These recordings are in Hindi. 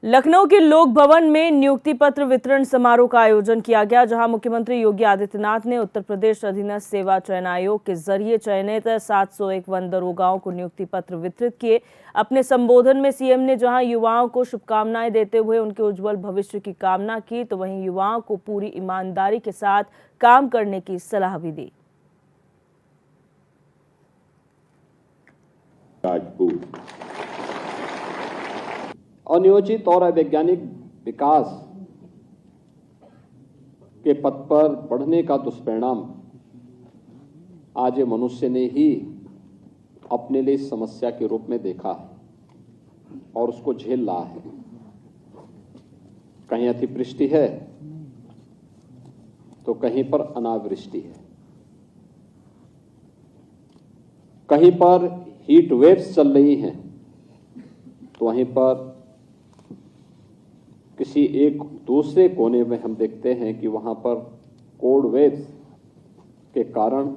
लखनऊ के लोक भवन में नियुक्ति पत्र वितरण समारोह का आयोजन किया गया, जहां मुख्यमंत्री योगी आदित्यनाथ ने उत्तर प्रदेश अधीनस्थ सेवा चयन आयोग के जरिए चयनित 751 दरोगाओं को नियुक्ति पत्र वितरित किए। अपने संबोधन में सीएम ने जहां युवाओं को शुभकामनाएं देते हुए उनके उज्जवल भविष्य की कामना की, तो वहीं युवाओं को पूरी ईमानदारी के साथ काम करने की सलाह भी दी। अनियोजित और अवैज्ञानिक विकास के पथ पर बढ़ने का दुष्परिणाम आज ये मनुष्य ने ही अपने लिए समस्या के रूप में देखा है और उसको झेल रहा है। कहीं अतिवृष्टि है तो कहीं पर अनावृष्टि है, कहीं पर हीट वेव्स चल रही हैं तो वहीं पर किसी एक दूसरे कोने में हम देखते हैं कि वहां पर कोल्ड वेव्स के कारण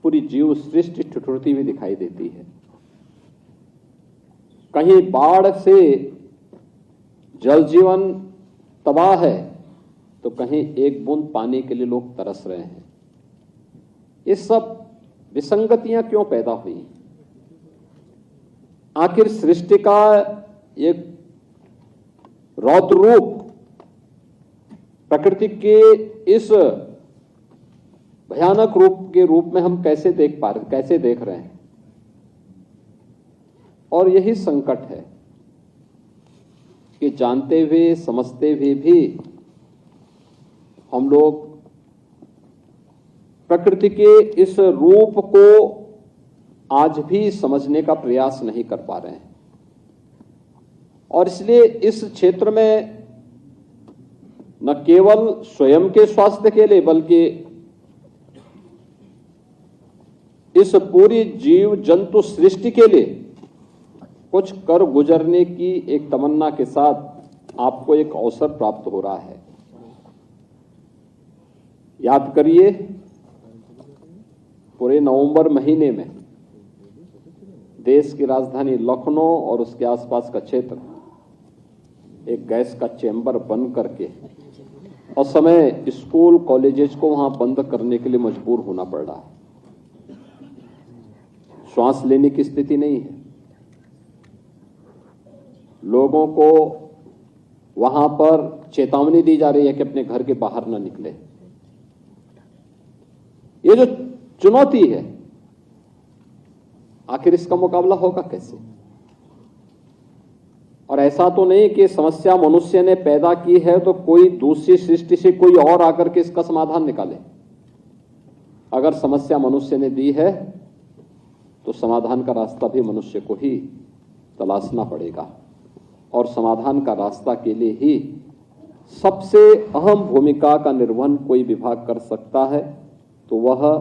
पूरी जीव सृष्टि ठिठुरती हुई दिखाई देती है। कहीं बाढ़ से जल जीवन तबाह है तो कहीं एक बूंद पानी के लिए लोग तरस रहे हैं। ये सब विसंगतियां क्यों पैदा हुई? आखिर सृष्टि का एक रौद्र रूप प्रकृति के इस भयानक रूप के रूप में हम कैसे देख रहे हैं? और यही संकट है कि जानते हुए समझते हुए भी हम लोग प्रकृति के इस रूप को आज भी समझने का प्रयास नहीं कर पा रहे हैं। और इसलिए इस क्षेत्र में न केवल स्वयं के स्वास्थ्य के लिए बल्कि इस पूरी जीव जंतु सृष्टि के लिए कुछ कर गुजरने की एक तमन्ना के साथ आपको एक अवसर प्राप्त हो रहा है। याद करिए, पूरे नवंबर महीने में देश की राजधानी लखनऊ और उसके आसपास का क्षेत्र एक गैस का चैम्बर बंद करके और समय स्कूल कॉलेजेस को वहां बंद करने के लिए मजबूर होना पड़ रहा है। श्वास लेने की स्थिति नहीं है। लोगों को वहां पर चेतावनी दी जा रही है कि अपने घर के बाहर न निकले। ये जो चुनौती है, आखिर इसका मुकाबला होगा कैसे? और ऐसा तो नहीं कि समस्या मनुष्य ने पैदा की है तो कोई दूसरी सृष्टि से कोई और आकर के इसका समाधान निकाले। अगर समस्या मनुष्य ने दी है तो समाधान का रास्ता भी मनुष्य को ही तलाशना पड़ेगा। और समाधान का रास्ता के लिए ही सबसे अहम भूमिका का निर्वहन कोई विभाग कर सकता है तो वह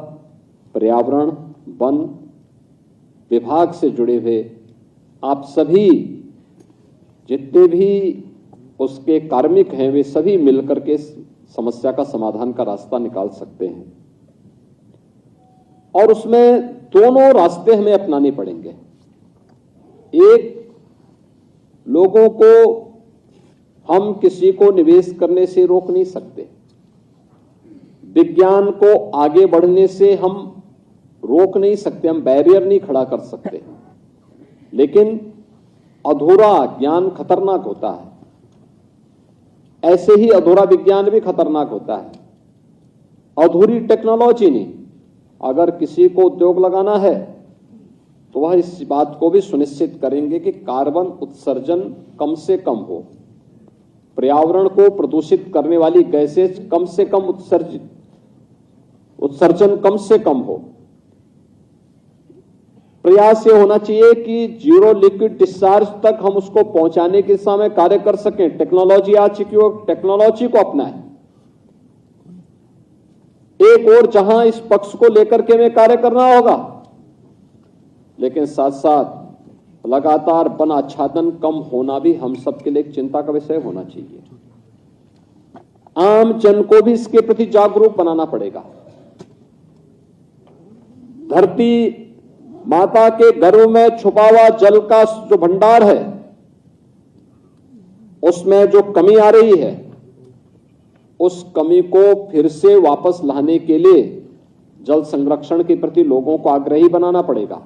पर्यावरण वन विभाग से जुड़े हुए आप सभी जितने भी उसके कार्मिक हैं वे सभी मिलकर के समस्या का समाधान का रास्ता निकाल सकते हैं। और उसमें दोनों रास्ते हमें अपनाने पड़ेंगे। एक, लोगों को हम किसी को निवेश करने से रोक नहीं सकते, विज्ञान को आगे बढ़ने से हम रोक नहीं सकते, हम बैरियर नहीं खड़ा कर सकते, लेकिन अधूरा ज्ञान खतरनाक होता है। ऐसे ही अधूरा विज्ञान भी खतरनाक होता है। अधूरी टेक्नोलॉजी नहीं। अगर किसी को उद्योग लगाना है तो वह इस बात को भी सुनिश्चित करेंगे कि कार्बन उत्सर्जन कम से कम हो, पर्यावरण को प्रदूषित करने वाली गैसेज कम से कम उत्सर्जन कम से कम हो। प्रयास ये होना चाहिए कि जीरो लिक्विड डिस्चार्ज तक हम उसको पहुंचाने की दिशा में कार्य कर सकें। टेक्नोलॉजी आ चुकी हो, टेक्नोलॉजी को अपनाएं। एक और जहां इस पक्ष को लेकर के हमें कार्य करना होगा, लेकिन साथ साथ लगातार वन आच्छादन कम होना भी हम सबके लिए एक चिंता का विषय होना चाहिए। आम जन को भी इसके प्रति जागरूक बनाना पड़ेगा। धरती माता के गर्भ में छुपा हुआ जल का जो भंडार है उसमें जो कमी आ रही है उस कमी को फिर से वापस लाने के लिए जल संरक्षण के प्रति लोगों को आग्रही बनाना पड़ेगा।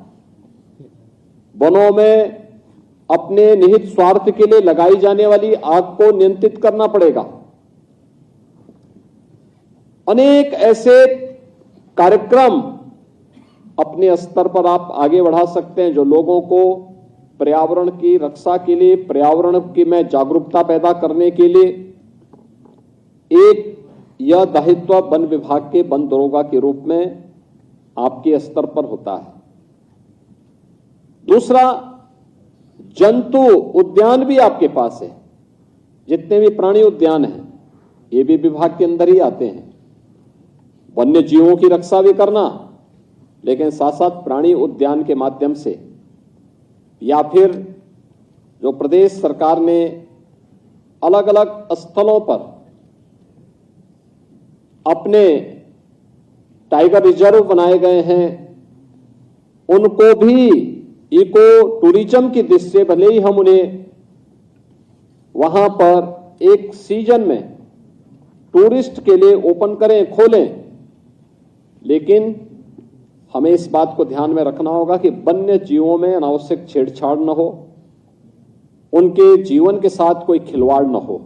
वनों में अपने निहित स्वार्थ के लिए लगाई जाने वाली आग को नियंत्रित करना पड़ेगा। अनेक ऐसे कार्यक्रम अपने स्तर पर आप आगे बढ़ा सकते हैं जो लोगों को पर्यावरण की रक्षा के लिए, पर्यावरण की में जागरूकता पैदा करने के लिए एक यह दायित्व वन विभाग के वन दरोगा के रूप में आपके स्तर पर होता है। दूसरा, जंतु उद्यान भी आपके पास है। जितने भी प्राणी उद्यान हैं ये भी विभाग के अंदर ही आते हैं। वन्य जीवों की रक्षा भी करना, लेकिन साथ साथ प्राणी उद्यान के माध्यम से या फिर जो प्रदेश सरकार ने अलग अलग स्थलों पर अपने टाइगर रिजर्व बनाए गए हैं, उनको भी इको टूरिज्म की दृष्टि से भले ही हम उन्हें वहां पर एक सीजन में टूरिस्ट के लिए ओपन करें, खोलें, लेकिन हमें इस बात को ध्यान में रखना होगा कि वन्य जीवों में अनावश्यक छेड़छाड़ न हो, उनके जीवन के साथ कोई खिलवाड़ न हो।